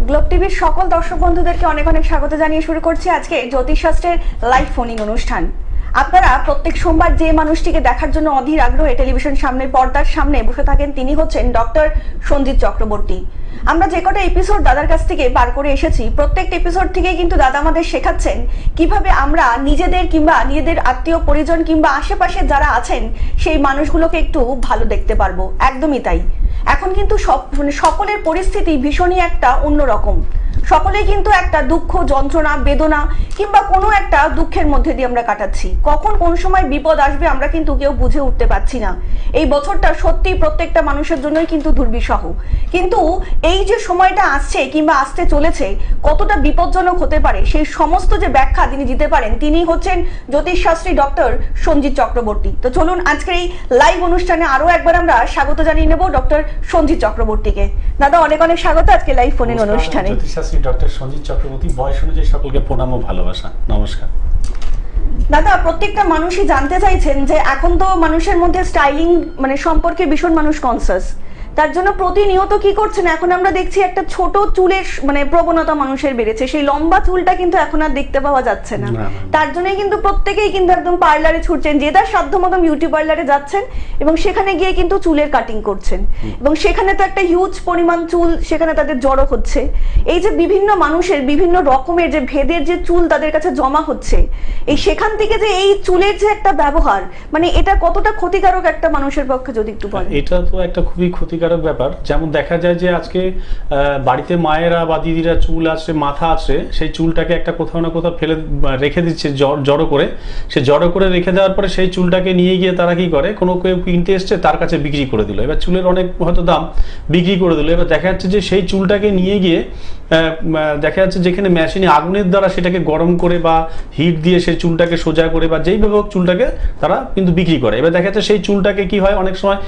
Globe টিভির সকল দর্শক বন্ধুদেরকে অনেক অনেক স্বাগত জানিয়ে শুরু করছি আজকে জ্যোতিষশাস্ত্রের লাইভ ফোনিং অনুষ্ঠান। আপনারা প্রত্যেক সোমবার যে মানুষটিকে দেখার জন্য অধীর আগ্রহে টেলিভিশন সামনে পর্দার সামনে বসে থাকেন তিনি হচ্ছেন ডক্টর সঞ্জিত চক্রবর্তী। আমরা যে কটা এপিসোড দাদার কাছ থেকে পার করে এসেছি প্রত্যেকটা এপিসোড থেকে কিন্তু দাদা আমাদের শেখাচ্ছেন কিভাবে আমরা নিজেদের কিংবা নিজেদের আত্মীয় পরিজন কিংবা আশেপাশে যারা আছেন সেই মানুষগুলোকে একটু ভালো দেখতে পারবো। একদমই তাই। এখন কিন্তু সকলের পরিস্থিতি ভীষণই একটা অন্যরকম। সকলেই কিন্তু একটা দুঃখ, যন্ত্রণা, বেদনা কিংবা কোনো একটা দুঃখের মধ্যে দিয়ে আমরা কাটাচ্ছি। কখন কোন সময় বিপদ আসবে আমরা কিন্তু কেউ বুঝে উঠতে পারছি না। এই বছরটা সত্যি প্রত্যেকটা মানুষের জন্যই কিন্তু দুর্বিষহ। কিন্তু এই যে সময়টা আসছে কিংবা আসতে চলেছে কতটা বিপজ্জনক হতে পারে সেই সমস্ত যে ব্যাখ্যা তিনি দিতে পারেন তিনি হচ্ছেন জ্যোতিষশাস্ত্রী ডক্টর সঞ্জিত চক্রবর্তী। তো চলুন আজকের এই লাইভ অনুষ্ঠানে আরো একবার আমরা স্বাগত জানিয়ে নেব ডক্টর সঞ্জিত চক্রবর্তীকে। দাদা অনেক অনেক স্বাগত আজকে লাইভ ফোনের অনুষ্ঠানে। ডক্টর সঞ্জিত চক্রবর্তী, বয়স অনুযায়ী সকলকে প্রণাম ও ভালোবাসা, নমস্কার। দাদা প্রত্যেকটা মানুষই জানতে চাইছেন যে এখন তো মানুষের মধ্যে স্টাইলিং সম্পর্কে ভীষণ মানুষ কনসাস, তার জন্য প্রতিনিয়ত কি করছেন এখন আমরা দেখছি একটা ছোট চুলের প্রবণতা মানুষের বেড়েছে, সেই লম্বা চুলটা কিন্তু এখন আর দেখতে পাওয়া যাচ্ছে না। তার জন্যই কিন্তু প্রত্যেকেই কিন্তু একদম পার্লারে ছুটছেন, যে তার সাধ্য মতো বিউটি পার্লারে যাচ্ছেন এবং সেখানে গিয়ে কিন্তু চুলের কাটিং করছেন এবং সেখানে তো একটা হিউজ পরিমাণ চুল সেখানে তাদের জড়ো হচ্ছে। এই যে বিভিন্ন মানুষের বিভিন্ন রকমের যে ভেদের যে চুল তাদের কাছে জমা হচ্ছে, এই সেখান থেকে যে এই চুলের যে একটা ব্যবহার এটা কতটা ক্ষতিকারক একটা মানুষের পক্ষে যদি একটু বলেন। এটা তো একটা খুবই ক্ষতিকারক ব্যাপার। যেমন দেখা যায় যে আজকে বাড়িতে মায়েরা বা দিদিরা চুল আছে, মাথা আছে, সেই চুলটাকে একটা কোথাও না কোথাও ফেলে রেখে দিচ্ছে জড়ো করে। সে জড়ো করে রেখে দেওয়ার পরে সেই চুলটাকে নিয়ে গিয়ে তারা কি করে, কোনো কেউ কিনতে এসছে তার কাছে বিক্রি করে দিল। এবার চুলের অনেক হয়তো দাম, বিক্রি করে দিল। এবার দেখা যাচ্ছে যে সেই চুলটাকে নিয়ে গিয়ে দেখা যাচ্ছে যেখানে মেশিনে আগুনের দ্বারা সেটাকে গরম করে বা হিট দিয়ে সেই চুলটাকে সোজা করে বা যেইভাবে হোক চুলটাকে তারা কিন্তু বিক্রি করে। এবার দেখা যাচ্ছে সেই চুলটাকে কি হয়, অনেক সময়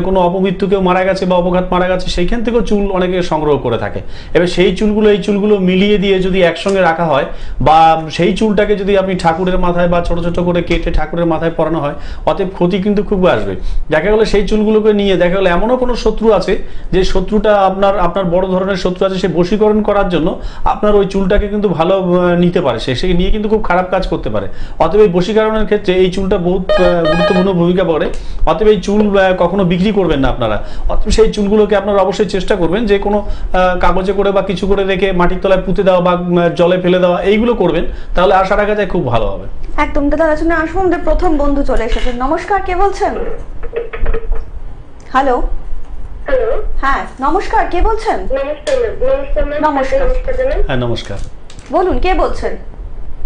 কোনো অপমৃত্যু কেউ মারা গেছে বা অপঘাত মারা গেছে সেইখান থেকেও চুল অনেকে সংগ্রহ করে থাকে। এবার সেই চুলগুলো এই চুলগুলো মিলিয়ে দিয়ে যদি একসঙ্গে রাখা হয় বা সেই চুলটাকে যদি আপনি ঠাকুরের মাথায় বা ছোট ছোট করে কেটে ঠাকুরের মাথায় পরানো হয়, অতএব ক্ষতি কিন্তু খুব আসবে। দেখা গেলো সেই চুলগুলোকে নিয়ে দেখা গেলো এমনও কোনো শত্রু আছে যে শত্রুটা আপনার বড় ধরনের শত্রু আছে, সে বশীকরণ করার জন্য আপনার ওই চুলটাকে কিন্তু ভালো নিতে পারে, সে নিয়ে কিন্তু খুব খারাপ কাজ করতে পারে। অতএব এই বশীকরণের ক্ষেত্রে এই চুলটা বহুত গুরুত্বপূর্ণ ভূমিকা পড়ে। অতএব এই চুল কখনো বিক্রি করবেন না আপনারা। অতএব সেই চুলগুলোকে আপনারা অবশ্যই চেষ্টা করবেন যে কোনো কাগজে করে বা কিছু করে রেখে মাটির তলায় পুঁতে দেওয়া বা জলে ফেলে দেওয়া, এইগুলো করবেন, তাহলে আশা রাখা যায় খুব ভালো হবে। একদম। দাদা শুনে আসুন, আমাদের প্রথম বন্ধু চলে এসেছেন। নমস্কার, কে বলছেন? হ্যালো। হ্যালো, হ্যাঁ নমস্কার, কে বলছেন? নমস্কার। হ্যাঁ নমস্কার, বলুন কে বলছেন?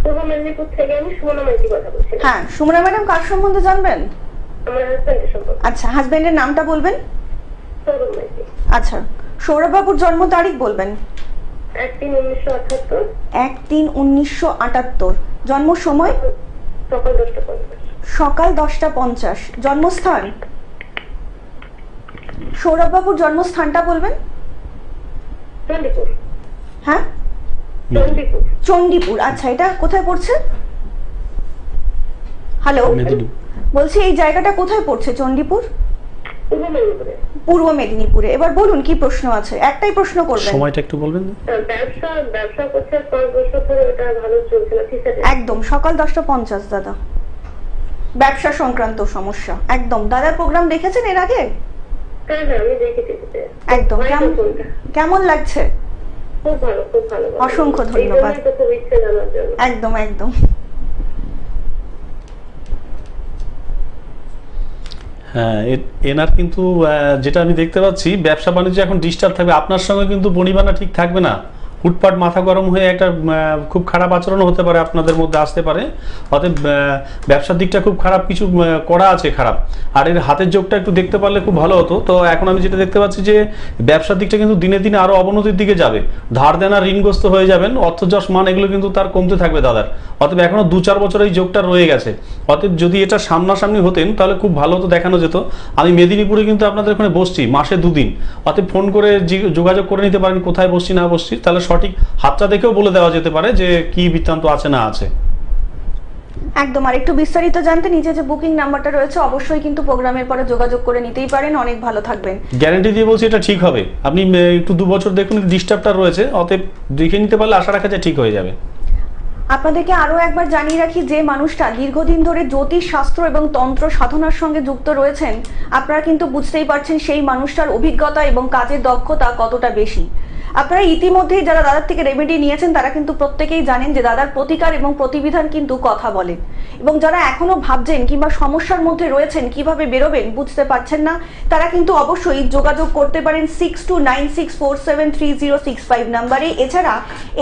পূর্ব মেদিনীপুর থেকে আমি সুমনা মাইতি কথা বলছি। হ্যাঁ সুমনা ম্যাডাম, কার সম্বন্ধে জানবেন? আমার হাজবেন্ডের সম্পর্কে। আচ্ছা, হাজবেন্ডের নামটা বলবেন? সৌরভ মাইতি। আচ্ছা, সৌরভ বাবুর জন্ম তারিখ বলবেন? 1-3-1978। 1-3-1978। জন্ম সময়? সকাল 10:50। সকাল 10:50। জন্মস্থান? সৌরভ বাবুর জন্মস্থানটা বলবেন? চণ্ডীপুর। হ্যাঁ চণ্ডীপুর। চণ্ডীপুর। আচ্ছা, এটা কোথায় পড়ছে? হ্যালো, বলছি এই জায়গাটা কোথায় পড়ছে? চণ্ডীপুর পূর্ব মেদিনীপুরে। পূর্ব মেদিনীপুরে। এবার বলুন কি প্রশ্ন আছে, একটাই প্রশ্ন করবেন। সময়টা একটু বলবেন। ব্যবসা করছে 5 বছর ধরে, এটা ভালো চলছে না, ঠিক আছে? একদম সকাল 10:50 দাদা। ব্যবসা সংক্রান্ত সমস্যা। একদম। দাদার প্রোগ্রাম দেখেছেন এর আগে? হ্যাঁ আমি দেখেছি। একদম। কেমন লাগছে? খুব ভালো, খুব ভালো। অসংখ্য ধন্যবাদ। খুব ইচ্ছে জানার জন্য। একদম একদম। হ্যাঁ, এনার কিন্তু যেটা আমি দেখতে পাচ্ছি, ব্যবসা বাণিজ্য এখন ডিস্টার্ব থাকবে। আপনার সঙ্গে কিন্তু বনিবানা ঠিক থাকবে না, হুটপাট মাথা গরম হয়ে একটা খুব খারাপ আচরণ হতে পারে, আপনাদের মধ্যে আসতে পারে। অতএব ব্যবসার দিকটা খুব খারাপ, কিছু করা আছে খারাপ। আর এর হাতের যোগটা একটু দেখতে পারলে খুব ভালো হতো। তো এখন আমি যেটা দেখতে পাচ্ছি যে ব্যবসার দিকটা কিন্তু দিনে দিনে আরো অবনতির দিকে যাবে, ধার দেনা ঋণগ্রস্ত হয়ে যাবেন, অর্থযশ মান এগুলো কিন্তু তার কমতে থাকবে দাদার। অতএব এখনো 2-4 বছর এই যোগটা রয়ে গেছে। অতএব যদি এটা সামনাসামনি হতেন তাহলে খুব ভালো হতো, দেখানো যেত। আমি মেদিনীপুরে কিন্তু আপনাদের ওখানে বসছি মাসে 2 দিন। অতএব ফোন করে যোগাযোগ করে নিতে পারেন কোথায় বসছি না বসছি, তাহলে সঠিক হাতটা দেখেও বলে দেওয়া যেতে পারে যে কি বৃত্তান্ত আছে না আছে। একদম। আর একটু বিস্তারিত জানতে নিচে যে বুকিং নাম্বারটা রয়েছে অবশ্যই কিন্তু প্রোগ্রামের পরে যোগাযোগ করে নিতেই পারেন। অনেক ভালো থাকবেন। গ্যারান্টি দিয়ে বলছি এটা ঠিক হবে। আপনি একটু 2 বছর দেখুন, ডিস্টার্বটা রয়েছে, অতএব দেখে নিতে পারলে আশা রাখা যায় ঠিক হয়ে যাবে। আপনাদেরকে আরো একবার জানিয়ে রাখি, যে মানুষটা দীর্ঘদিন ধরে জ্যোতিষ শাস্ত্র এবং তন্ত্র সাধনার সঙ্গে যুক্ত রয়েছেন, আপনারা কিন্তু বুঝতেই পারছেন সেই মানুষটার অভিজ্ঞতা এবং কাজের দক্ষতা কতটা বেশি। আপনারা ইতিমধ্যেই যারা দাদার থেকে রেমেডি নিয়েছেন তারা কিন্তু প্রত্যেকেই জানেন যে দাদার প্রতিকার এবং প্রতিবিধান কিন্তু কথা বলে। এবং যারা এখনো ভাবছেন কিংবা সমস্যার মধ্যে রয়েছেন কিভাবে বেরোবেন বুঝতে পারছেন না, তারা কিন্তু অবশ্যই যোগাযোগ করতে পারেন 6296473065 নাম্বারে, এছাড়া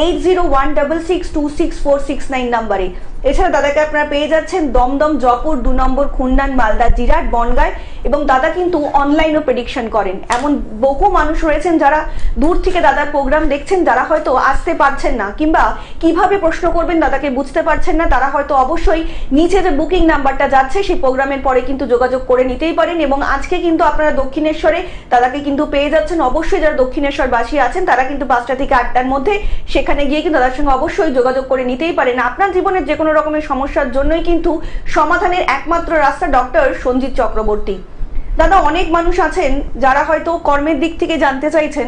8016626469 নাম্বারে। এছাড়া দাদাকে আপনারা পেয়ে যাচ্ছেন দমদম, জয়পুর, 2 নম্বর খুন্ডান, মালদা, জিরাট, বনগাঁয়, এবং দাদা কিন্তু অনলাইনও প্রেডিকশন করেন। এমন বহু মানুষ রয়েছেন যারা দূর থেকে দাদার প্রোগ্রাম দেখছেন, যারা হয়তো আসতে পারছেন না কিংবা কিভাবে প্রশ্ন করবেন দাদাকে বুঝতে পারছেন না, তারা হয়তো অবশ্যই নিচে যে বুকিং নাম্বারটা যাচ্ছে সেই প্রোগ্রামের পরে কিন্তু যোগাযোগ করে নিতেই পারেন। এবং আজকে কিন্তু আপনারা দক্ষিণেশ্বরে দাদাকে কিন্তু পেয়ে যাচ্ছেন। অবশ্যই যারা দক্ষিণেশ্বর বাসী আছেন তারা কিন্তু 5টা থেকে 8টার মধ্যে সেখানে গিয়ে কিন্তু দাদার সঙ্গে অবশ্যই যোগাযোগ করে নিতেই পারেন। আপনার জীবনের যে কোনো রকমের সমস্যার জন্যই কিন্তু সমাধানের একমাত্র রাস্তা ডক্টর সঞ্জিত চক্রবর্তী। দাদা, অনেক মানুষ আছেন যারা হয়তো কর্মের দিক থেকে জানতে চাইছেন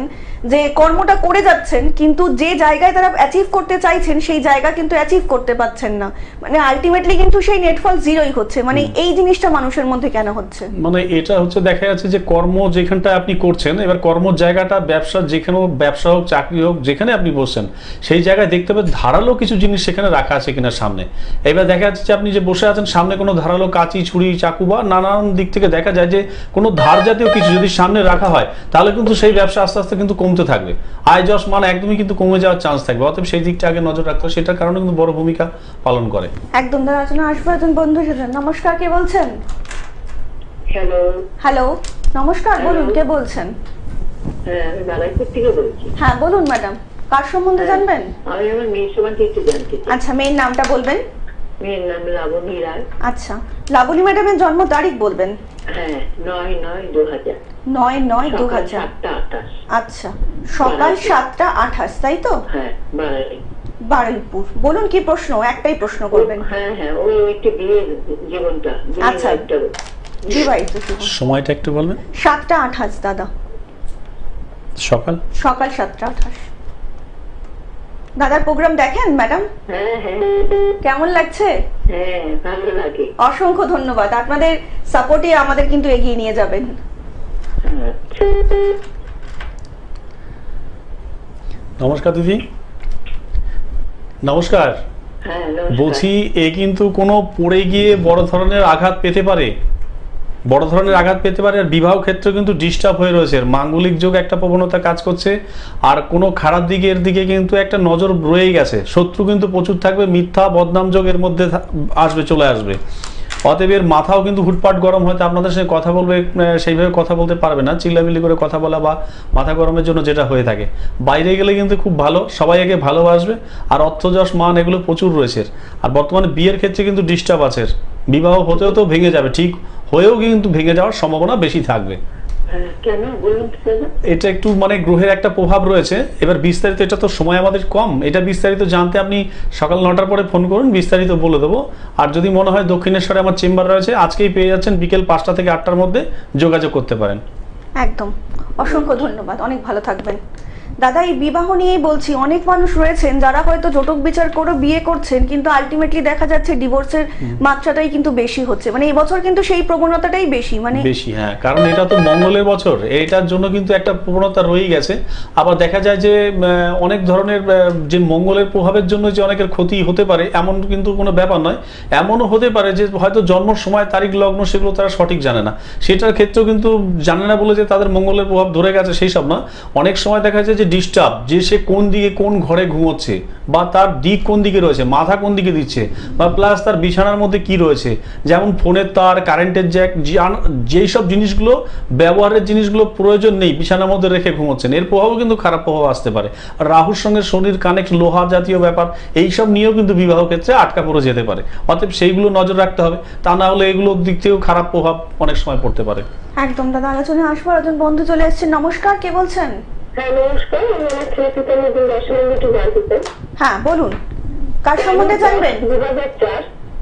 যে কর্মটা করে যাচ্ছেন কিন্তু যে জায়গায় তারা অ্যাচিভ করতে চাইছেন সেই জায়গা কিন্তু অ্যাচিভ করতে পারছেন না, মানে আলটিমেটলি কিন্তু সেই নেটফল জিরোই হচ্ছে। মানে এই জিনিসটা মানুষের মধ্যে কেন হচ্ছে? মানে এটা হচ্ছে দেখা যাচ্ছে যে কর্ম যেখানটা আপনি করছেন, এবার কর্মর জায়গাটা ব্যবসা, যেখানে ব্যবসা হোক চাকরি হোক যেখানে আপনি বসছেন সেই জায়গায় দেখতে হবে ধারালো কিছু জিনিস সেখানে রাখা আছে কিনা সামনে। এবার দেখা যাচ্ছে যে আপনি যে বসে আছেন সামনে কোনো ধারালো কাঁচি, ছুরি, চাকু বা নানান দিক থেকে দেখা যায় যে কোনো ধার জাতীয় কিছু যদি সামনে রাখা হয় তাহলে কিন্তু সেই ব্যবসা আস্তে আস্তে কিন্তু কমতে থাকবে, আয় যশ মান একদমই কিন্তু কমে যাওয়ার চান্স থাকবে। অতএব সেই দিকটা আগে নজর রাখতে হবে, সেটার কারণে কিন্তু বড় ভূমিকা পালন করে। একদম দাদা, আলোচনা আসবো একজন বন্ধু সাথে। নমস্কার, কে বলছেন? হ্যালো। হ্যালো, নমস্কার, বলুন কে বলছেন? হ্যাঁ, আমি বালাইপুর থেকে বলছি। হ্যাঁ বলুন ম্যাডাম, কার সম্বন্ধে জানবেন? আমি আমার মেয়ের সম্বন্ধে একটু জানতে চাই। আচ্ছা, মেয়ের নামটা বলবেন? মেয়ের নাম লাবণী রায়। আচ্ছা, লাবণী ম্যাডামের জন্ম তারিখ বলবেন? হ্যাঁ, 9/9/2000। 9/9/2000। 7:28। আচ্ছা, সকাল 7:28, তাই তো? হ্যাঁ, বারুইপুর। বলুন কি প্রশ্ন? একটাই প্রশ্ন করবেন। হ্যাঁ হ্যাঁ, ওই একটু বিয়ের জীবনটা। আচ্ছা, বিবাহিত জীবন। সময়টা একটু বলবেন? 7:28 দাদা, সকাল 7:28। দাদার প্রোগ্রাম দেখেন ম্যাডাম? হ্যাঁ হ্যাঁ। কেমন লাগছে? হ্যাঁ, ভালো লাগে। অসংখ্য ধন্যবাদ, আপনাদের সাপোর্টে আমাদের কিন্তু এগিয়ে নিয়ে যাবেন। নমস্কার দিদি। নমস্কার। হ্যাঁ, বলছি এ কিন্তু কোনো পড়ে গিয়ে বড় ধরনের আঘাত পেতে পারে, বড় ধরনের আঘাত পেতে পারে। আর বিবাহ ক্ষেত্রে কিন্তু ডিস্টার্ব হয়ে রয়েছে, মাঙ্গলিক যোগ একটা প্রবণতা কাজ করছে। আর কোনো খারাপ দিকের দিকে কিন্তু একটা নজর রয়েই গেছে, শত্রু কিন্তু প্রচুর থাকবে, মিথ্যা বদনাম যোগ এর মধ্যে আসবে, চলে আসবে। অতএব এর মাথাও কিন্তু হুটপাট গরম, হয়তো আপনাদের সঙ্গে কথা বলবে সেইভাবে কথা বলতে পারবে না, চিল্লামিল্লি করে কথা বলা বা মাথা গরমের জন্য যেটা হয়ে থাকে। বাইরে গেলে কিন্তু খুব ভালো, সবাই আগে ভালোবাসবে। আর অর্থ যশ মান এগুলো প্রচুর রয়েছে। আর বর্তমানে বিয়ের ক্ষেত্রে কিন্তু ডিস্টার্ব আছে, বিবাহ হতেও তো ভেঙে যাবে, ঠিক হয়েও কিন্তু ভেঙে যাওয়ার সম্ভাবনা বেশি থাকবে। কেন বলুন? এটা একটু মানে গ্রহের একটা প্রভাব রয়েছে। এবার বিস্তারিত, এটা তো সময় আমাদের কম, এটা বিস্তারিত জানতে আপনি সকাল 9টার পরে ফোন করুন, বিস্তারিত বলে দেবো। আর যদি মনে হয় দক্ষিণেশ্বরে আমার চেম্বার রয়েছে, আজকেই পেয়ে যাচ্ছেন, বিকেল 5টা থেকে 8টার মধ্যে যোগাযোগ করতে পারেন। একদম, অসংখ্য ধন্যবাদ, অনেক ভালো থাকবেন। দাদা, এই বিবাহ নিয়েই বলছি, অনেক মানুষ রয়েছেন যারা হয়তো জটক বিচার করে বিয়ে করছেন কিন্তু আলটিমেটলি দেখা যাচ্ছে ডিভোর্সের মাত্রাটাই কিন্তু বেশি হচ্ছে। মানে এই বছর কিন্তু সেই প্রবণতাটাই বেশি, মানে বেশি। হ্যাঁ, কারণ এটা তো মঙ্গলের বছর, এটার জন্য কিন্তু একটা প্রবণতা রয়েই গেছে। আবার দেখা যায় যে অনেক ধরনের যে মঙ্গলের প্রভাবের জন্য যে অনেকের ক্ষতি হতে পারে এমন কিন্তু কোনো ব্যাপার নয়। এমনও হতে পারে যে হয়তো জন্ম সময়, তারিখ, লগ্ন সেগুলো তারা সঠিক জানে না, সেটার ক্ষেত্রেও কিন্তু জানে না বলে যে তাদের মঙ্গলের প্রভাব ধরে গেছে সেই সব না। অনেক সময় দেখা যায় যে ডিস্টার্ব, যে সে কোন দিকে কোন ঘরে ঘুমোচ্ছে বা তার দিক কোন দিকে রয়েছে, মাথা কোন দিকে দিচ্ছে, বা প্লাস তার বিছানার মধ্যে কি রয়েছে, যেমন ফোনের তার, কারেন্টের জ্যাক, যেই সব জিনিসগুলো ব্যবহারের জিনিসগুলো প্রয়োজন নেই বিছানার মধ্যে রেখে ঘুমোচ্ছেন, এর প্রভাবও কিন্তু খারাপ প্রভাব আসতে পারে। আর রাহুর সঙ্গে শনির কানেক্ট, লোহা জাতীয় ব্যাপার, এইসব নিয়েও কিন্তু বিবাহ ক্ষেত্রে আটকা পড়ে যেতে পারে। অতএব সেইগুলো নজর রাখতে হবে, তা না হলে এগুলোর দিক থেকেও খারাপ প্রভাব অনেক সময় পড়তে পারে। একদম দাদা, আলোচনায় আসবো। একজন বন্ধু চলে এসেছেন। নমস্কার, কে বলছেন? হ্যাঁ, নমস্কার। আমার ছেলে পিতার মধ্যে দর্শনের একটু জানতে চাই। হ্যাঁ বলুন, কার সম্বন্ধে জানবেন? 2004।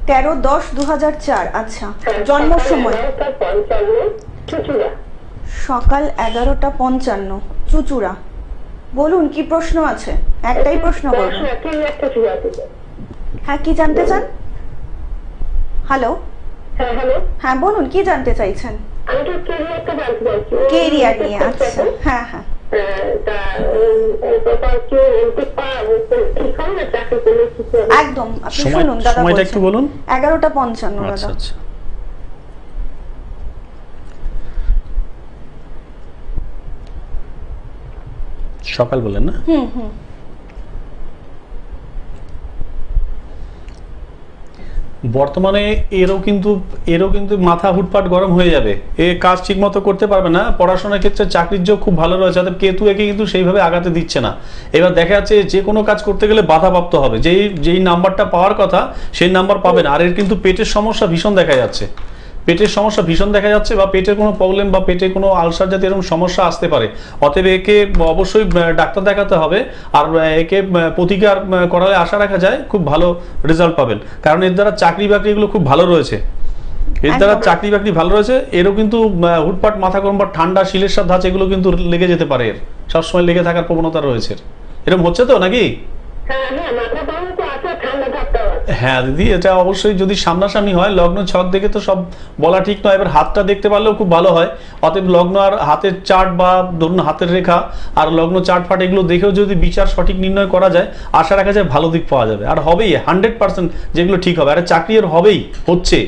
13/10/2004। আচ্ছা, জন্মের সময় 11:55 চুচুড়া। সকাল 11:55 চুচুড়া। বলুন কি প্রশ্ন আছে? একটাই প্রশ্ন করবেন। একটা চুড়া থেকে। হ্যাঁ, কি জানতে চান? হ্যালো, হ্যাঁ হ্যালো, হ্যাঁ বলুন কি জানতে চাইছেন? আমি তো কেরিয়ারটা জানতে চাইছি। কেরিয়ার নিয়ে। আচ্ছা, হ্যাঁ হ্যাঁ। তা ব্যাপার কি বলতে পারবো ঠিক হবে না চাকরি করলে কিছু হবে? একদম, আপনি শুনুন দাদা সময়টা বলছেন। একটু বলুন। 11:55 আচ্ছা দাদা। আচ্ছা। সকাল বলেন না? হুম হুম। বর্তমানে এরও কিন্তু মাথা হুটপাট গরম হয়ে যাবে, এ কাজ ঠিক মতো করতে পারবে না, পড়াশোনার ক্ষেত্রে চাকরির যোগ খুব ভালো রয়েছে, অর্থাৎ কেতু একে কিন্তু সেইভাবে আগাতে দিচ্ছে না। এবার দেখা যাচ্ছে যে কোনো কাজ করতে গেলে বাধাপ্রাপ্ত হবে, যেই নাম্বারটা পাওয়ার কথা সেই নাম্বার পাবে না। আর এর কিন্তু পেটের সমস্যা ভীষণ দেখা যাচ্ছে, বা পেটের কোনো প্রবলেম বা পেটে কোনো আলসার জাতীয় এরকম সমস্যা আসতে পারে। অতএব একে অবশ্যই ডাক্তার দেখাতে হবে, আর একে প্রতিকার করালে আশা রাখা যায় খুব ভালো রেজাল্ট পাবেন, কারণ এর দ্বারা চাকরি বাকরিগুলো খুব ভালো রয়েছে, এরও কিন্তু হুটপাট মাথা গরম বা ঠান্ডা শিলের সাথে ধাঁচ এগুলো কিন্তু লেগে যেতে পারে, এর সবসময় লেগে থাকার প্রবণতা রয়েছে। এরকম হচ্ছে তো নাকি? হ্যাঁ হ্যাঁ, মাথা গরম তো আছে, ঠান্ডা ধাক্কাও আছে। হ্যাঁ দিদি, এটা অবশ্যই যদি সামনাসামনি হয়, লগ্ন ছক দেখে তো সব বলা ঠিক নয়, এবার হাতটা দেখতে পারলেও খুব ভালো হয়। অতএব লগ্ন আর হাতের চার্ট বা ধরুন হাতের রেখা আর লগ্ন চার্ট ফাট এগুলো দেখেও যদি বিচার সঠিক নির্ণয় করা যায়, আশা রাখা যায় ভালো দিক পাওয়া যাবে, আর হবেই 100% যেগুলো ঠিক হবে। আর চাকরি এর হবেই, হচ্ছে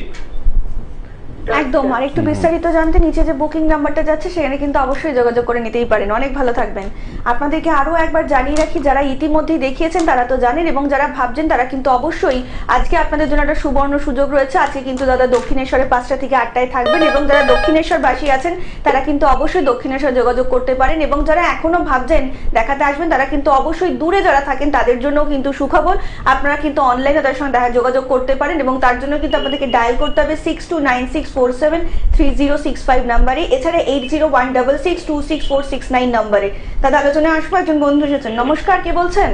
একদম। আর একটু বিস্তারিত জানতে নিচে যে বুকিং নাম্বারটা যাচ্ছে সেখানে কিন্তু অবশ্যই যোগাযোগ করে নিতেই পারেন। অনেক ভালো থাকবেন। আপনাদেরকে আরো একবার জানিয়ে রাখি, যারা ইতিমধ্যেই দেখিয়েছেন তারা তো জানেন, এবং যারা ভাবছেন তারা কিন্তু অবশ্যই আজকে আপনাদের জন্য একটা সুবর্ণ সুযোগ রয়েছে। আজকে কিন্তু দাদা দক্ষিণেশ্বরে 5টা থেকে 8টায় থাকবেন, এবং যারা দক্ষিণেশ্বর বাসী আছেন তারা কিন্তু অবশ্যই দক্ষিণেশ্বর যোগাযোগ করতে পারেন, এবং যারা এখনো ভাবছেন দেখাতে আসবেন তারা কিন্তু অবশ্যই দূরে যারা থাকেন তাদের জন্য কিন্তু সুখবর, আপনারা কিন্তু অনলাইনে তাদের সঙ্গে যোগাযোগ করতে পারেন, এবং তার জন্য কিন্তু আপনাদেরকে ডায়াল করতে হবে 6296473065 নাম্বারে, এছাড়া 8016626469 নাম্বারে। তাদের আলোচনায় আসবো। একজন বন্ধু এসেছেন। নমস্কার, কে বলছেন?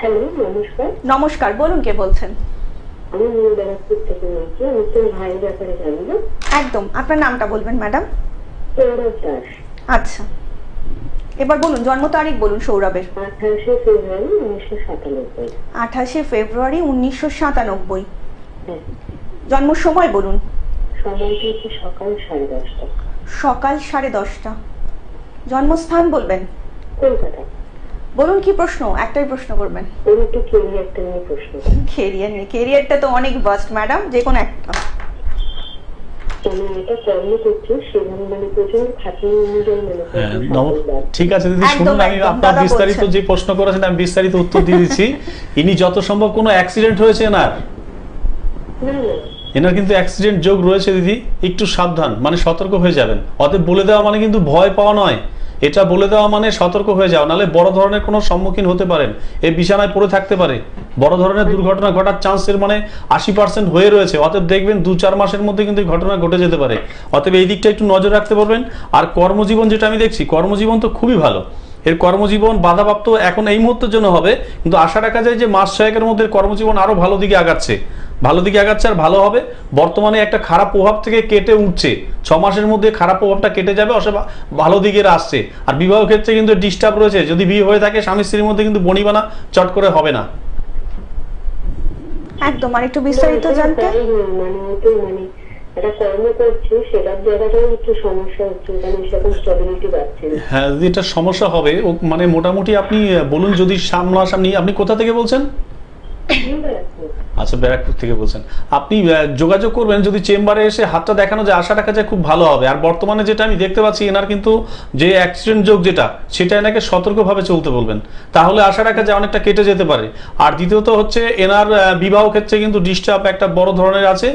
হ্যালো, নমস্কার। নমস্কার, বলুন কে বলছেন? আমি ব্যারাকপুর থেকে বলছি। আমি তো ভাইয়ের ব্যাপারে জানি না। একদম, আপনার নামটা বলবেন ম্যাডাম। সৌরভ দাস। আচ্ছা, এবার বলুন জন্ম তারিখ বলুন সৌরভের। 28শে ফেব্রুয়ারি 1997। 28শে ফেব্রুয়ারি 1997। হ্যাঁ। জন্ম সময় বলুন। সময়টা হচ্ছে সকাল 10:30। সকাল 10:30। জন্মস্থান বলবেন। কলকাতা। বলুন কি প্রশ্ন? একটাই প্রশ্ন করবেন। ওর একটু কেরিয়ারটা নিয়ে প্রশ্ন। কেরিয়ার নিয়ে? কেরিয়ারটা তো অনেক ভাস্ট ম্যাডাম, যে কোনো একটা। আমি এটা কর্ম করছি, সেখানে মানে প্রচন্ড খাটনি অনুযায়ী মনে করছি। ঠিক আছে দিদি, একদম, শুনুন, আমি একদম, আপনার দাদা বিস্তারিত বলছেন। যে প্রশ্ন করেছেন আমি বিস্তারিত উত্তর দিয়ে দিচ্ছি। ইনি যত সম্ভব কোনো অ্যাক্সিডেন্ট হয়েছে এনার, না না, এনার কিন্তু অ্যাক্সিডেন্ট যোগ রয়েছে দিদি, একটু সাবধান, মানে সতর্ক হয়ে যাবেন। অতএব বলে দেওয়া মানে কিন্তু ভয় পাওয়া নয়, এটা বলে দেওয়া মানে সতর্ক হয়ে যাওয়া, নাহলে বড় ধরনের কোনো সম্মুখীন হতে পারেন, এই বিছানায় পড়ে থাকতে পারে, বড় ধরনের দুর্ঘটনা ঘটার চান্সের মানে 80% হয়ে রয়েছে। অতএব দেখবেন 2-4 মাসের মধ্যে কিন্তু এই ঘটনা ঘটে যেতে পারে। অতএব এই দিকটা একটু নজর রাখতে পারবেন। আর কর্মজীবন যেটা আমি দেখছি, কর্মজীবন তো খুবই ভালো, এর কর্মজীবন বাধাপ্রাপ্ত এখন এই মুহূর্তের জন্য হবে, কিন্তু আশা রাখা যায় যে মাস 6-এর মধ্যে কর্মজীবন আরো ভালো দিকে আগাচ্ছে আর ভালো হবে। বর্তমানে একটা খারাপ প্রভাব থেকে কেটে উঠছে, 6 মাসের মধ্যে খারাপ প্রভাবটা কেটে যাবে, ভালো দিকে আসছে। আর বিবাহ ক্ষেত্রে কিন্তু ডিস্টার্ব রয়েছে, যদি বিয়ে হয়ে থাকে স্বামী স্ত্রীর মধ্যে কিন্তু বনিবানা চট করে হবে না। একদম। আর একটু বিস্তারিত জানতে, মানে একটা কর্ম করছি, সেটার জায়গাটাও একটু সমস্যা হচ্ছে, কারণ সেরকম স্টেবিলিটি পাচ্ছে না। হ্যাঁ, যদি এটা সমস্যা হবে মানে মোটামুটি আপনি বলুন, যদি সামনাসামনি, আপনি কোথা থেকে বলছেন? আচ্ছা, ব্যারাকপুর থেকে বলছেন। আপনি যোগাযোগ করবেন, যদি চেম্বারে এসে হাতটা দেখানো যায় আশা রাখা যায় খুব ভালো হবে। আর বর্তমানে যেটা আমি দেখতে পাচ্ছি, এনার কিন্তু যে অ্যাক্সিডেন্ট যোগ যেটা, সেটা এনাকে সতর্কভাবে চলতে বলবেন, তাহলে আশা রাখা যায় অনেকটা কেটে যেতে পারে। আর দ্বিতীয়ত হচ্ছে এনার বিবাহ ক্ষেত্রে কিন্তু ডিস্টার্ব একটা বড় ধরনের আছে,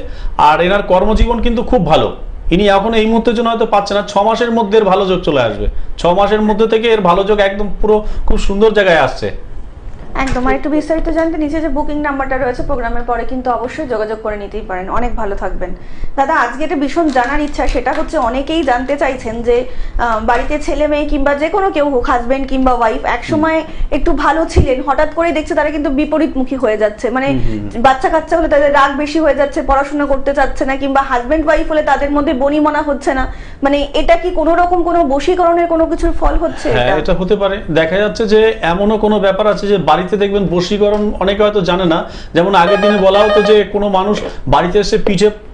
আর এনার কর্মজীবন কিন্তু খুব ভালো। ইনি এখন এই মুহূর্তের জন্য হয়তো পাচ্ছে না, 6 মাসের মধ্যে এর ভালো যোগ চলে আসবে, 6 মাসের মধ্যে থেকে এর ভালো যোগ একদম পুরো খুব সুন্দর জায়গায় আসছে। একদম। আর একটু বিস্তারিত জানতে নিচে যে বুকিং নাম্বারটা রয়েছে প্রোগ্রামের পরে কিন্তু অবশ্যই যোগাযোগ করে নিতেই পারেন। অনেক ভালো থাকবেন দাদা। আজকে এটা ভীষণ জানার ইচ্ছা, সেটা হচ্ছে অনেকেই জানতে চাইছেন যে বাড়িতে ছেলে মেয়ে কিংবা যে কোনো কেউ হোক, হাজবেন্ড কিংবা ওয়াইফ, একসময় একটু ভালো ছিলেন, হঠাৎ করে দেখছে তারা কিন্তু বিপরীতমুখী হয়ে যাচ্ছে। মানে বাচ্চা কাচ্চা হলে তাদের রাগ বেশি হয়ে যাচ্ছে, পড়াশোনা করতে চাচ্ছে না, কিংবা হাজবেন্ড ওয়াইফ হলে তাদের মধ্যে বনিমনা হচ্ছে না। মানে এটা কি কোনো রকম কোনো বশীকরণের কোনো কিছুর ফল হচ্ছে? হ্যাঁ, এটা হতে পারে। দেখা যাচ্ছে যে এমনও কোনো ব্যাপার আছে যে বাড়িতে দেখবেন বশীকরণ অনেকে হয়তো জানে না। যেমন আগের দিনে বলা হতো যে কোনো মানুষ বাড়িতে এসে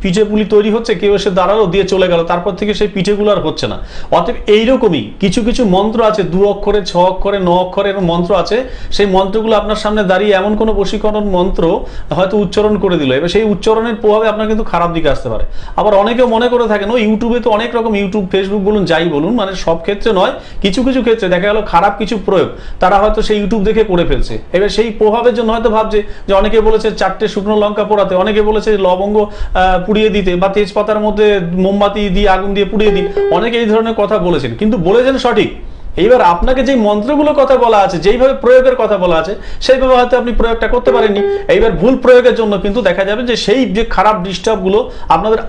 পিঠে পুলি তৈরি হচ্ছে, কেউ এসে দাঁড়ালো দিয়ে চলে গেল, তারপর থেকে সেই পিঠেগুলো আর হচ্ছে না। অতএব এইরকমই কিছু কিছু মন্ত্র আছে, 2 অক্ষরে, 6 অক্ষরে, 9 অক্ষরের মন্ত্র আছে। সেই মন্ত্রগুলো আপনার সামনে দাঁড়িয়ে এমন কোনো বশীকরণ মন্ত্র হয়তো উচ্চারণ করে দিল, এবার সেই উচ্চারণের প্রভাবে আপনার কিন্তু খারাপ দিকে আসতে পারে। আবার অনেকে মনে করে থাকেন ইউটিউবে তো অনেক রকম, ইউটিউব ফেসবুক বলুন যাই বলুন, মানে সব ক্ষেত্রে নয়, কিছু কিছু ক্ষেত্রে দেখা গেল খারাপ কিছু প্রয়োগ তারা হয়তো সেই ইউটিউব দেখে করে ফেলছে। এবার সেই প্রভাবের জন্য হয়তো ভাবছে যে, অনেকে বলেছে 4টে শুকনো লঙ্কা পোড়াতে, অনেকে বলেছে লবঙ্গ পুড়িয়ে দিতে, বা তেজপাতার মধ্যে মোমবাতি দিয়ে আগুন দিয়ে পুড়িয়ে দিন, অনেকে এই ধরনের কথা বলেছেন, কিন্তু বলেছেন সঠিক। এইবার আপনাকে যে মন্ত্রগুলো কথা বলা আছে, যেইভাবে প্রয়োগের কথা বলা আছে, সেইভাবে হয়তো আপনি প্রয়োগটা করতে পারেননি। এইবার ভুল প্রয়োগের জন্য কিন্তু দেখা যাবে যে সেই যে খারাপ ডিস্টার্ব গুলো আপনাদের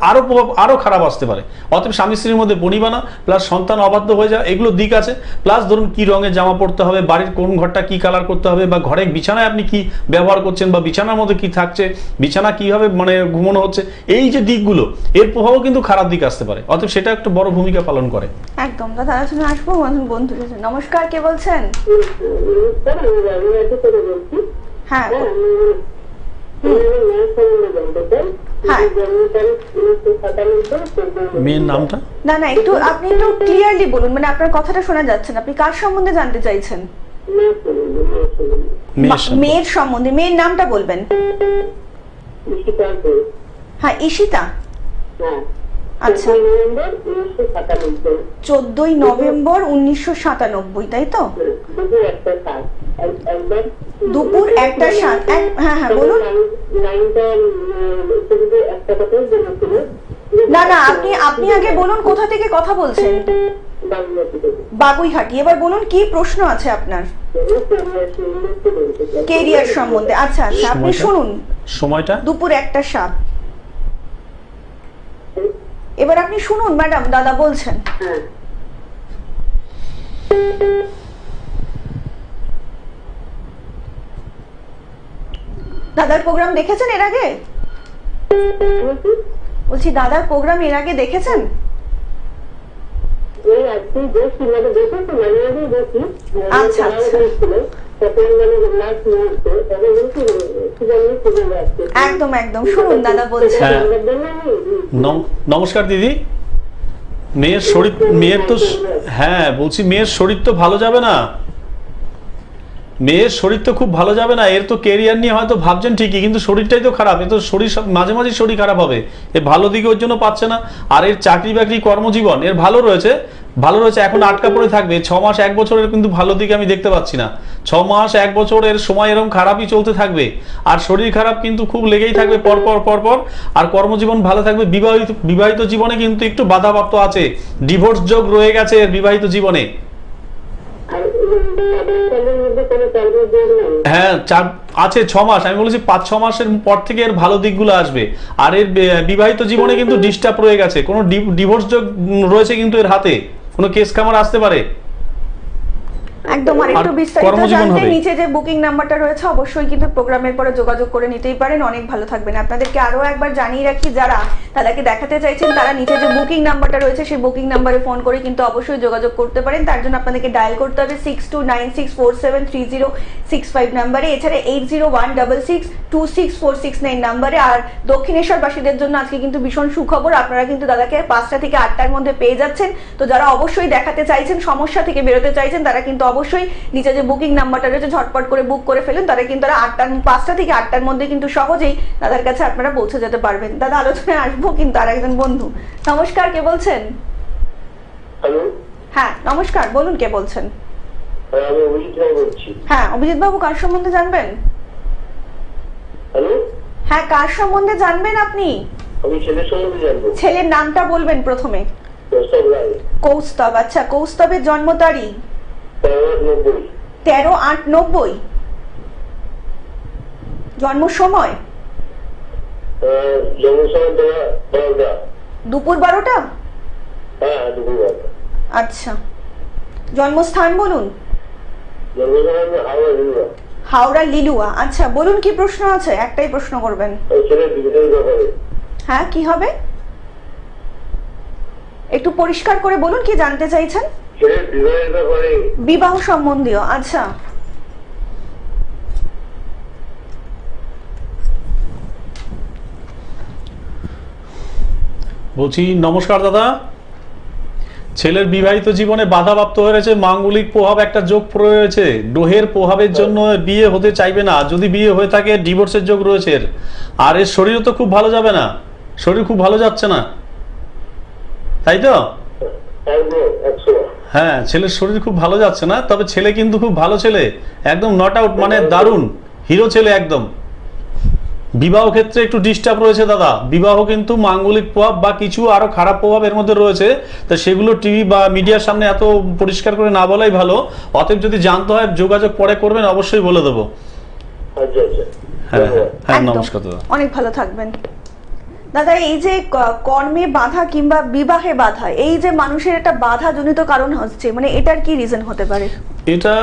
আরো খারাপ আসতে পারে। অতএব স্বামী স্ত্রীর মধ্যে বনিবানা প্লাস সন্তান অবাধ্য হয়ে যাওয়া, এগুলো দিক আছে। প্লাস ধরুন কি রঙের জামা পরতে হবে, বাড়ির কোন ঘরটা কি কালার করতে হবে, বা ঘরের বিছানায় আপনি কি ব্যবহার করছেন, বা বিছানার মধ্যে কি থাকছে, বিছানা কিভাবে মানে ঘুমানো হচ্ছে, এই যে দিকগুলো, এর প্রভাবও কিন্তু খারাপ দিক আসতে পারে। অতএব সেটা একটা বড় ভূমিকা পালন করে। একদম দাদা, আলোচনা আসবো। বন্ধু নমস্কার, কে বলছেন? হ্যাঁ মেয়ের নামটা না একটু আপনি একটু ক্লিয়ারলি বলুন, মানে আপনার কথাটা শোনা যাচ্ছে না। আপনি কার সম্বন্ধে জানতে চাইছেন? মেয়ের সম্বন্ধে। মেয়ের নামটা বলবেন। হ্যাঁ, ঈশিতা। আচ্ছা, 14ই নভেম্বর 1997, তাই তো? দুপুর 1:07। হ্যাঁ বলুন। না আপনি আগে বলুন কোথা থেকে কথা বলছেন? বাগুইহাটি। এবার বলুন কি প্রশ্ন আছে আপনার কেরিয়ার সম্বন্ধে। আচ্ছা আপনি শুনুন। সময়টা দুপুর 1:07। এবার আপনি শুনুন ম্যাডাম, দাদা বলছেন। দাদার প্রোগ্রাম দেখেছেন এর আগে? বলছি দাদার প্রোগ্রাম এর আগে দেখেছেন? আচ্ছা একদম শুনুন দাদা বলছেন। নমস্কার দিদি। মেয়ের তো হ্যাঁ বলছি, মেয়ের শরীর তো ভালো যাবে না, মেয়ের শরীর তো খুব ভালো যাবে না। এর তো কেরিয়ার নিয়ে হয়তো ভাবছেন ঠিকই, কিন্তু শরীরটাই তো খারাপ। এ তো শরীর মাঝে মাঝে শরীর খারাপ হবে, এর ভালো দিকে ওর জন্য পাচ্ছে না। আর এর চাকরি বাকরি কর্মজীবন এর ভালো রয়েছে, এখন আটকা পড়ে থাকবে 6 মাস 1 বছরের, কিন্তু ভালো দিকে আমি দেখতে পাচ্ছি না। 6 মাস 1 বছরের সময় এরকম খারাপই চলতে থাকবে, আর শরীর খারাপ কিন্তু খুব লেগেই থাকবে পরপর। আর কর্মজীবন ভালো থাকবে। বিবাহিত জীবনে কিন্তু একটু বাধাপ্রাপ্ত আছে, ডিভোর্স যোগ রয়ে গেছে এর বিবাহিত জীবনে। হ্যাঁ আছে 6 মাস। আমি বলেছি 5-6 মাসের পর থেকে এর ভালো দিকগুলো আসবে। আর এর বিবাহিত জীবনে কিন্তু ডিস্টার্ব রয়ে গেছে, কোনো ডিভোর্স যোগ রয়েছে কিন্তু এর হাতে, কোনো কেস কামার আসতে পারে। একদম। আর একটু বিস্তারিত জানতে নিচে যে বুকিং নাম্বারটা রয়েছে অবশ্যই কিন্তু প্রোগ্রামের পরে যোগাযোগ করে নিতেই পারেন। অনেক ভালো থাকবেন। আপনাদেরকে আরো একবার জানিয়ে রাখি, যারা তাদেরকে দেখাতে চাইছেন তারা নিচে যে বুকিং নাম্বারটা রয়েছে সেই বুকিং নাম্বারে ফোন করে কিন্তু অবশ্যই যোগাযোগ করতে পারেন। তার জন্য আপনাদেরকে ডায়াল করতে হবে 6296473065 নাম্বারে, এছাড়া 8016626469 নাম্বারে। আর দক্ষিণেশ্বর বাসীদের জন্য আজকে কিন্তু ভীষণ সুখবর, আপনারা কিন্তু দাদাকে 5টা থেকে 8টার মধ্যে পেয়ে যাচ্ছেন। তো যারা অবশ্যই দেখাতে চাইছেন, সমস্যা থেকে বেরোতে চাইছেন, তারা কিন্তু অবশ্যই নিচে যে বুকিং নাম্বারটা রয়েছে ঝটপট করে বুক করে ফেলুন। তারা কিন্তু 5টা থেকে 8টার মধ্যে কিন্তু সহজেই দাদার কাছে আপনারা পৌঁছে যেতে পারবেন। দাদা আলোচনায় আসবো, কিন্তু আর একজন বন্ধু। নমস্কার, কে বলছেন? হ্যালো। হ্যাঁ নমস্কার, বলুন কে বলছেন? আমি অভিজিৎ রায় বলছি। হ্যাঁ অভিজিৎ বাবু, কার সম্বন্ধে জানবেন? হ্যালো। হ্যাঁ কার সম্বন্ধে জানবেন আপনি? আমি ছেলের সম্বন্ধে জানবো। ছেলের নামটা বলবেন প্রথমে। কৌস্তব রায়। কৌস্তব। আচ্ছা, কৌস্তবের জন্ম তারিখ? 13/8/90। 13/8/90। জন্ম সময় জন্ম সময় তোমার 12টা। দুপুর 12টা। হ্যাঁ, দুপুর 12টা। আচ্ছা, জন্মস্থান বলুন। জন্ম সময় আমি হাওড়া দিল্লা। হাওড়া লিলুয়া। আচ্ছা, বলুন কি প্রশ্ন আছে? একটাই প্রশ্ন করবেন। ওই ছেলের বিবাহের ব্যাপারে। হ্যাঁ, কি হবে একটু পরিষ্কার করে বলুন, কি জানতে চাইছেন? ছেলের বিবাহের ব্যাপারে। বিবাহ সম্বন্ধীয়। আচ্ছা, বলছি নমস্কার দাদা, ছেলের বিবাহিত জীবনে বাধাপ্রাপ্ত হয়েছে, মাঙ্গলিক প্রভাব একটা যোগ রয়েছে, গ্রহের প্রভাবের জন্য বিয়ে হতে চাইবে না, যদি বিয়ে হয়ে থাকে ডিভোর্সের যোগ রয়েছে এর। আর এর শরীরও তো খুব ভালো যাবে না, শরীর খুব ভালো যাচ্ছে না, তাই তো? হ্যাঁ, ছেলের শরীর খুব ভালো যাচ্ছে না, তবে ছেলে কিন্তু খুব ভালো ছেলে, একদম নট আউট, মানে দারুণ হিরো ছেলে একদম। বিবাহ ক্ষেত্রে একটু ডিস্টার্ব রয়েছে দাদা, বিবাহ কিন্তু মাঙ্গলিক প্রভাব বা কিছু আরো খারাপ প্রভাব এর মধ্যে রয়েছে, তা সেগুলো টিভি বা মিডিয়ার সামনে এত পরিষ্কার করে না বলাই ভালো। অতএব যদি জানতে হয় যোগাযোগ পরে করবেন, অবশ্যই বলে দেবো। আচ্ছা আচ্ছা, হ্যাঁ হ্যাঁ, একদম। নমস্কার দাদা। অনেক ভালো থাকবেন দাদা। এই যে কর্মে বাধা কিংবা বিবাহে বাধা, এই যে মানুষের একটা বাধা জনিত কারণ হচ্ছে, মানে এটার কি রিজন হতে পারে? এটা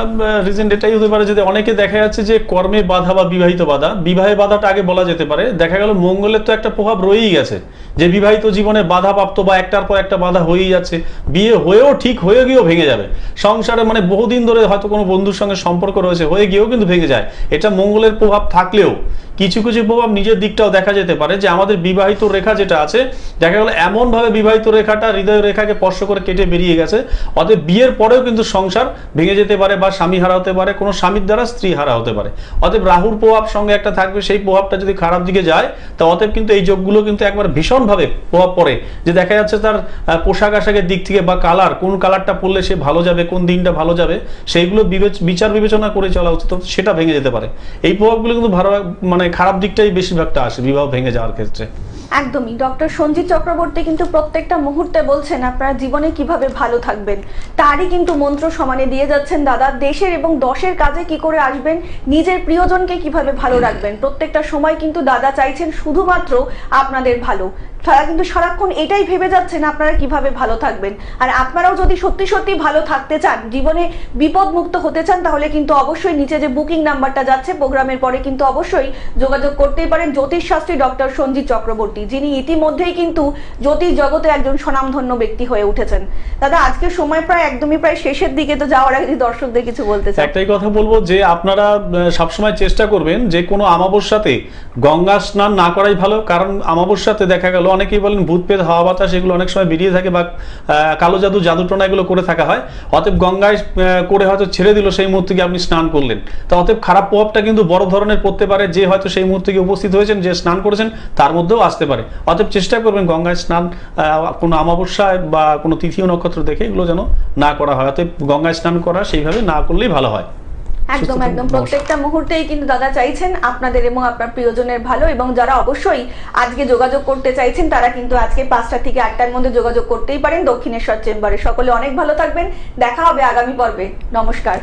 রিজন এটাই হতে পারে যে অনেকে দেখা যাচ্ছে যে কর্মে বাধা বা বিবাহিত বাধা, বিবাহে বাধাটা আগে বলা যেতে পারে। দেখা গেল মঙ্গলের তো একটা প্রভাব রয়েই গেছে, যে বিবাহিত জীবনে বাধাপ্রাপ্ত বা একটার পর একটা বাধা হয়েই যাচ্ছে, বিয়ে হয়েও ঠিক হয়ে গিয়েও ভেঙে যাবে সংসারে, মানে বহুদিন ধরে হয়তো কোনো বন্ধুর সঙ্গে সম্পর্ক রয়েছে, হয়ে গিয়েও কিন্তু ভেঙে যায়। এটা মঙ্গলের প্রভাব থাকলেও কিছু কিছু প্রভাব নিজের দিকটাও দেখা যেতে পারে, যে আমাদের বিবাহিত রেখা যেটা আছে, দেখা গেল এমন ভাবে বিবাহিত রেখাটা হৃদয় রেখাকে স্পর্শ করে কেটে বেরিয়ে গেছে, অতএব বিয়ের পরেও কিন্তু সংসার ভেঙে যেতে পারে, বা স্বামী হারা হতে পারে, কোনো স্বামীর দ্বারা স্ত্রী হারা হতে পারে। অতএব রাহুর প্রভাব সঙ্গে একটা থাকবে, সেই প্রভাবটা যদি খারাপ দিকে যায়, তা অতএব কিন্তু এই যোগগুলো কিন্তু একবার ভীষণভাবে প্রভাব পড়ে, যে দেখা যাচ্ছে তার পোশাক আশাকের দিক থেকে বা কালার, কোন কালারটা পরলে সে ভালো যাবে, কোন দিনটা ভালো যাবে, সেইগুলো বিচার বিবেচনা করে চলা উচিত, সেটা ভেঙে যেতে পারে। এই প্রভাবগুলো কিন্তু ভালো, মানে খারাপ দিকটাই বেশিরভাগটা আসে বিবাহ ভেঙে যাওয়ার ক্ষেত্রে। একদমই। ডক্টর সঞ্জিত চক্রবর্তী কিন্তু প্রত্যেকটা মুহূর্তে বলছেন আপনারা জীবনে কিভাবে ভালো থাকবেন, তারই কিন্তু মন্ত্র সমানে দিয়ে যাচ্ছেন দাদা। দেশের এবং দশের কাজে কি করে আসবেন, নিজের প্রিয়জনকে কিভাবে ভালো রাখবেন, প্রত্যেকটা সময় কিন্তু দাদা চাইছেন শুধুমাত্র আপনাদের ভালো। তারা কিন্তু সারাক্ষণ এটাই ভেবে যাচ্ছেন আপনারা কিভাবে ভালো থাকবেন। আর আপনারাও যদি সত্যি সত্যি ভালো থাকতে চান, জীবনে বিপদ মুক্ত হতে চান, তাহলে কিন্তু অবশ্যই নিচে যে বুকিং নাম্বারটা যাচ্ছে প্রোগ্রামের পরে কিন্তু অবশ্যই যোগাযোগ করতেই পারেন জ্যোতিষশাস্ত্রী ডক্টর সঞ্জিত চক্রবর্তী, যিনি ইতিমধ্যেই কিন্তু জ্যোতিষ জগতে একজন স্বনামধন্য ব্যক্তি হয়ে উঠেছেন। দাদা, আজকে সময় প্রায় একদমই প্রায় শেষের দিকে, তো যাওয়ার আগে দর্শকদের কিছু বলতে চাই। একটাই কথা বলবো, যে আপনারা সবসময় চেষ্টা করবেন যে কোনো অমাবস্যাতে গঙ্গা স্নান না করাই ভালো, কারণ অমাবস্যাতে দেখা গেল অনেকেই বলেন ভূত পেট হাওয়া বাতাস এগুলো অনেক সময় বেরিয়ে থাকে, বা কালো জাদু জাদুটনা এগুলো করে থাকা হয়। অতএব গঙ্গায় করে হয়তো ছেড়ে দিল, সেই মুহূর্তে গিয়ে আপনি স্নান করলেন, তা অতএব খারাপ প্রভাবটা কিন্তু বড় ধরনের পড়তে পারে, যে হয়তো সেই মুহূর্তে গিয়ে উপস্থিত হয়েছেন, যে স্নান করেছেন তার মধ্যেও আসতে পারে। অতএব চেষ্টা করবেন গঙ্গায় স্নান কোনো অমাবস্যায় বা কোনো তিথি ও নক্ষত্র দেখে এগুলো যেন না করা হয়। অতএব গঙ্গায় স্নান করা সেইভাবে না করলেই ভালো হয়। একদম একদম। প্রত্যেকটা মুহূর্তেই কিন্তু দাদা চাইছেন আপনাদের এবং আপনার প্রিয়জনের ভালো, এবং যারা অবশ্যই আজকে যোগাযোগ করতে চাইছেন তারা কিন্তু আজকে 5টা থেকে 8টার মধ্যে যোগাযোগ করতেই পারেন দক্ষিণেশ্বর চেম্বারে। সকলে অনেক ভালো থাকবেন, দেখা হবে আগামী পর্বে। নমস্কার।